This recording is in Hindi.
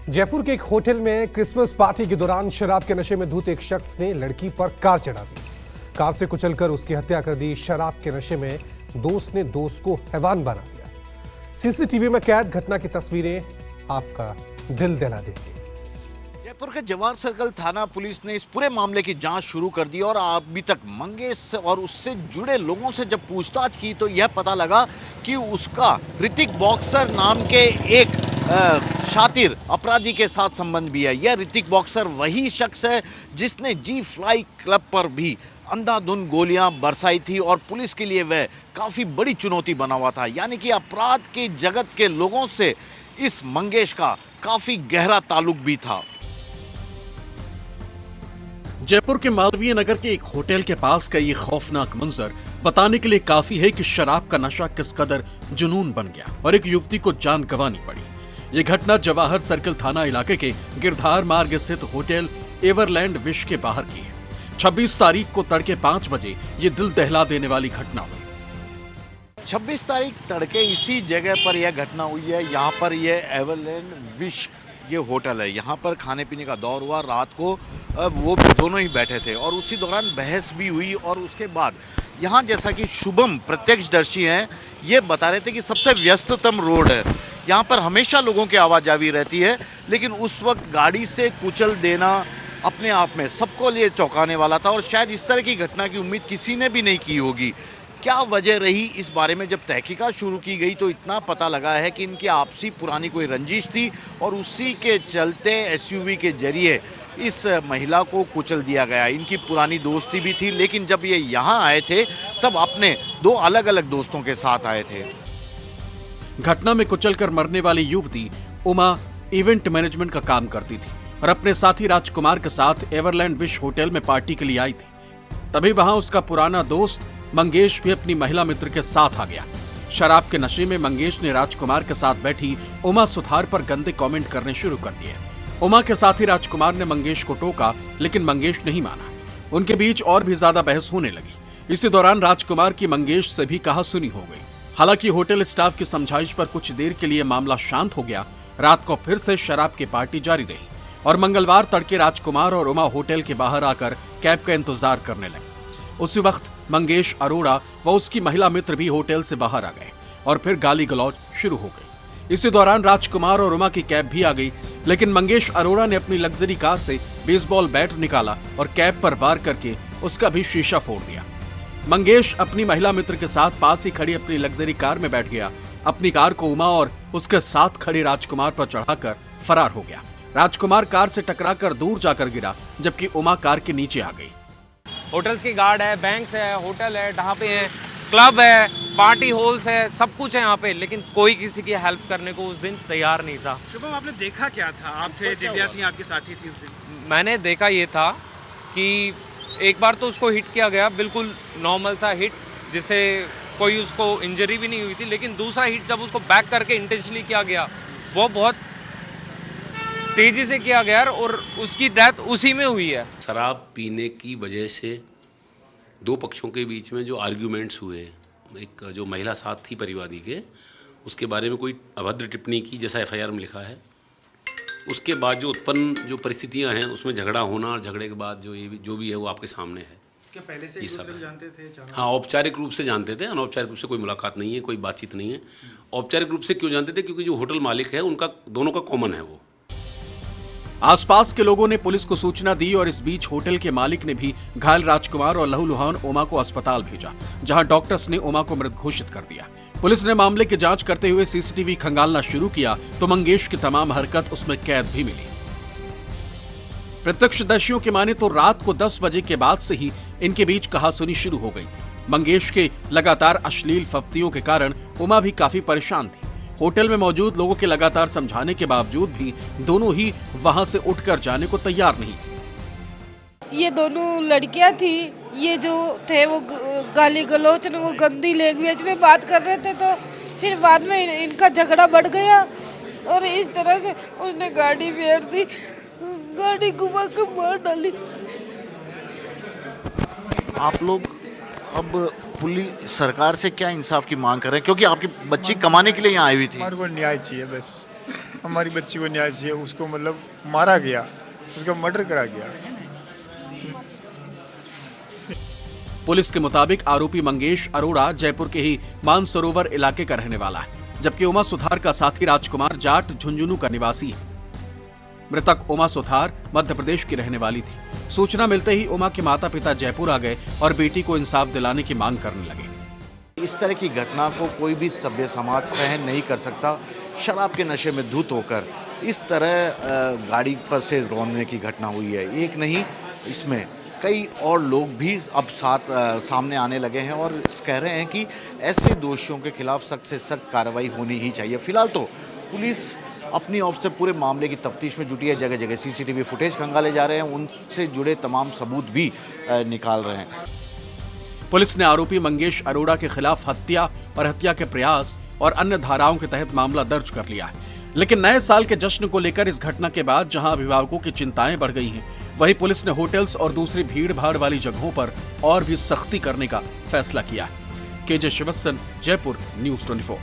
जयपुर के एक होटल में क्रिसमस पार्टी के दौरान शराब के नशे में धुत एक शख्स ने लड़की पर कार चढ़ा दी। कार से कुचलकर उसकी हत्या कर दी। शराब के नशे में दोस्त ने दोस्त को हैवान बना दिया। सीसीटीवी में कैद घटना की तस्वीरें आपका दिल दहला देंगी। जयपुर के जवाहर सर्कल थाना पुलिस ने इस पूरे मामले की जांच शुरू कर दी और अभी तक मंगेश और उससे जुड़े लोगों से जब पूछताछ की तो यह पता लगा कि उसका ऋतिक बॉक्सर नाम के एक शातिर अपराधी के साथ संबंध भी है। यह ऋतिक बॉक्सर वही शख्स है जिसने जी फ्लाई क्लब पर भी अंधाधुंध गोलियां बरसाई थी और पुलिस के लिए वह काफ़ी बड़ी चुनौती बना हुआ था। यानी कि अपराध के जगत के लोगों से इस मंगेश का काफ़ी गहरा ताल्लुक भी था। जयपुर के मालवीय नगर के एक होटल के पास का ये खौफनाक मंजर बताने के लिए काफी है कि शराब का नशा किस कदर जुनून बन गया और एक युवती को जान गंवानी पड़ी। ये घटना जवाहर सर्कल थाना इलाके के गिरधार मार्ग स्थित होटल एवरलैंड विश के बाहर की है। 26 तारीख को तड़के 5 बजे ये दिल दहला देने वाली घटना हुई। 26 तारीख तड़के इसी जगह पर यह घटना हुई है। यहाँ पर यह एवरलैंड विश ये होटल है। यहाँ पर खाने पीने का दौर हुआ। रात को वो दोनों ही बैठे थे और उसी दौरान बहस भी हुई और उसके बाद यहाँ जैसा कि शुभम प्रत्यक्षदर्शी हैं, ये बता रहे थे कि सबसे व्यस्ततम रोड है। यहाँ पर हमेशा लोगों की आवाजाही रहती है, लेकिन उस वक्त गाड़ी से कुचल देना अपने आप में सबको लिए चौंकाने वाला था और शायद इस तरह की घटना की उम्मीद किसी ने भी नहीं की होगी। क्या वजह रही, इस बारे में जब तहकीकात शुरू की गई तो इतना पता लगा है कि इनकी आपसी पुरानी कोई रंजिश थी और उसी के चलते एसयूवी के जरिए इस महिला को कुचल दिया गया। इनकी पुरानी दोस्ती भी थी, लेकिन जब ये यहाँ आए थे तब अपने 2 अलग अलग दोस्तों के साथ आए थे। घटना में कुचलकर मरने वाली युवती उमा इवेंट मैनेजमेंट का काम करती थी और अपने साथी राजकुमार के साथ एवरलैंड विश होटल में पार्टी के लिए आई थी। तभी वहां उसका पुराना दोस्त मंगेश भी अपनी महिला मित्र के साथ आ गया। शराब के नशे में मंगेश ने राजकुमार के साथ बैठी उमा सुथार पर गंदे कमेंट करने शुरू कर दिए। उमा के साथी राजकुमार ने मंगेश को टोका, लेकिन मंगेश नहीं माना। उनके बीच और भी ज्यादा बहस होने लगी। इसी दौरान राजकुमार की मंगेश से भी कहासुनी हो गई। हालांकि होटल स्टाफ की समझाइश पर कुछ देर के लिए मामला शांत हो गया। रात को फिर से शराब की पार्टी जारी रही और मंगलवार तड़के राजकुमार और उमा होटल के बाहर आकर कैब का इंतजार करने लगे। उसी वक्त मंगेश अरोड़ा व उसकी महिला मित्र भी होटल से बाहर आ गए और फिर गाली गलौज शुरू हो गई। इसी दौरान राजकुमार और उमा की कैब भी आ गई, लेकिन मंगेश अरोड़ा ने अपनी लग्जरी कार से बेसबॉल बैट निकाला और कैब पर वार करके उसका भी शीशा फोड़ दिया। मंगेश अपनी महिला मित्र के साथ पास ही खड़ी अपनी लग्जरी कार में बैठ गया। अपनी कार को उमा और उसके साथ खड़े राजकुमार पर चढ़ाकर फरार हो गया। राजकुमार कार से टकराकर दूर जाकर गिरा, जबकि उमा कार के नीचे आ गई। होटल्स की गार्ड है, बैंक है, होटल है, ढाबे हैं, क्लब है, पार्टी हॉल्स है, सब कुछ है यहाँ पे, लेकिन कोई किसी की हेल्प करने को उस दिन तैयार नहीं था। शुभम, आपने देखा क्या था? आप थे, दिव्या थी, आपके साथी थी उस दिन। मैंने देखा ये था कि एक बार तो उसको हिट किया गया, बिल्कुल नॉर्मल सा हिट, जिससे कोई उसको इंजरी भी नहीं हुई थी, लेकिन दूसरा हिट जब उसको बैक करके इंटेंशनली किया गया, वो बहुत तेजी से किया गया और उसकी डेथ उसी में हुई है। शराब पीने की वजह से 2 पक्षों के बीच में जो आर्ग्यूमेंट्स हुए, एक जो महिला साथ थी परिवादी के, उसके बारे में कोई अभद्र टिप्पणी की जैसा एफआईआर में लिखा है। उसके बाद जो उत्पन्न जो परिस्थितियां हैं उसमें झगड़ा होना और झगड़े के बाद जो भी है वो आपके सामने है। क्या पहले से एक दूसरे जानते थे? हाँ, औपचारिक रूप से जानते थे, अनौपचारिक रूप से कोई मुलाकात नहीं है, कोई बातचीत नहीं है। औपचारिक रूप से क्यों जानते थे? क्योंकि जो होटल मालिक है उनका दोनों का कॉमन है वो। आसपास के लोगों ने पुलिस को सूचना दी और इस बीच होटल के मालिक ने भी घायल राजकुमार और लहूलुहान उमा को अस्पताल भेजा, जहां डॉक्टर्स ने उमा को मृत घोषित कर दिया। पुलिस ने मामले की जांच करते हुए सीसीटीवी खंगालना शुरू किया तो मंगेश की तमाम हरकत उसमें कैद भी मिली। प्रत्यक्षदर्शियों की माने तो रात को 10 बजे के बाद से ही इनके बीच कहासुनी शुरू हो गई। मंगेश के लगातार अश्लील फफ्तियों के कारण उमा भी काफी परेशान थी। होटल में मौजूद लोगों के लगातार समझाने के बावजूद भी दोनों ही वहां से उठकर जाने को तैयार नहीं। ये दोनों लड़कियां थी, ये जो थे वो गाली गलौच वो गंदी लैंग्वेज में बात कर रहे थे, तो फिर बाद में इनका झगड़ा बढ़ गया और इस तरह से उसने गाड़ी फेर दी, गाड़ी घुमा के मार डाली। आप लोग अब पुलिस सरकार से क्या इंसाफ की मांग कर रहे हैं? क्योंकि आपकी बच्ची कमाने के लिए यहाँ आई हुई थी। हमारे को न्याय चाहिए बस। हमारी बच्ची को न्याय चाहिए, उसको मतलब मारा गया, उसका मर्डर करा गया। पुलिस के मुताबिक आरोपी मंगेश अरोड़ा जयपुर के ही मानसरोवर इलाके का रहने वाला है, जबकि उमा सुथार का साथी राजकुमार जाट झुंझुनू का निवासी है। मृतक उमा सुथार मध्य प्रदेश की रहने वाली थी। सूचना मिलते ही उमा के माता पिता जयपुर आ गए और बेटी को इंसाफ दिलाने की मांग करने लगे। इस तरह की घटना को कोई भी सभ्य समाज सहन नहीं कर सकता। शराब के नशे में धुत होकर इस तरह गाड़ी पर से रौंदने की घटना हुई है। एक नहीं, इसमें कई और लोग भी अब सामने आने लगे हैं और कह रहे हैं कि ऐसे दोषियों के खिलाफ सख्त से सख्त कार्रवाई होनी ही चाहिए। फिलहाल तो पुलिस अपनी ओर से पूरे मामले की तफ्तीश में जुटी है। जगह जगह सीसीटीवी फुटेज खंगाले जा रहे हैं, उनसे जुड़े तमाम सबूत भी निकाल रहे हैं। पुलिस ने आरोपी मंगेश अरोड़ा के खिलाफ हत्या और हत्या के प्रयास और अन्य धाराओं के तहत मामला दर्ज कर लिया है। लेकिन नए साल के जश्न को लेकर इस घटना के बाद जहां अभिभावकों की चिंताएं बढ़ गई हैं, वहीं पुलिस ने होटल्स और दूसरी भीड़ भाड़ वाली जगहों पर और भी सख्ती करने का फैसला किया है। KJ Shivsan, Jaipur, News 24।